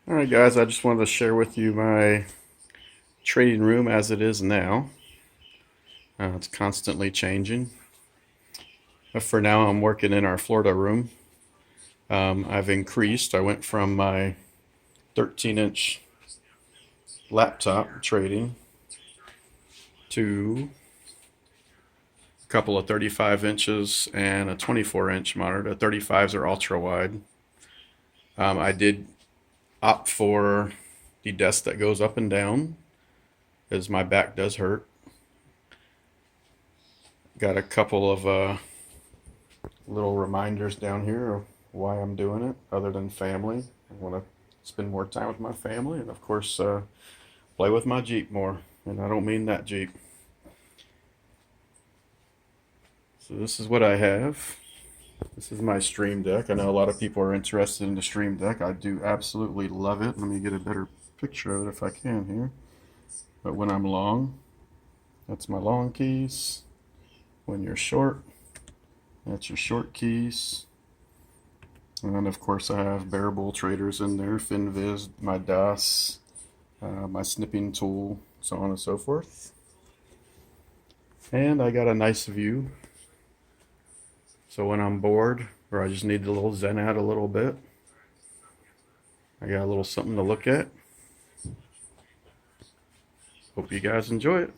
Alright guys, I just wanted to share with you my trading room as it is now. It's constantly changing. But for now I'm working in our Florida room. I've increased. I went from my 13-inch laptop trading to a couple of 35 inches and a 24-inch monitor. The 35s are ultra wide. I did opt for the desk that goes up and down as my back does hurt. Got a couple of little reminders down here of why I'm doing it, other than family. I want to spend more time with my family, and of course, play with my Jeep more. And I don't mean that Jeep. So this is what I have. This is my Stream Deck. I know a lot of people are interested in the Stream Deck. I do absolutely love it. Let me get a better picture of it if I can here. But when I'm long, that's my long keys. When you're short, that's your short keys. And then of course I have bearable traders in there, FinViz, my DOS, my snipping tool, so on and so forth. And I got a nice view. So when I'm bored, or I just need a little zen out a little bit, I got a little something to look at. Hope you guys enjoy it.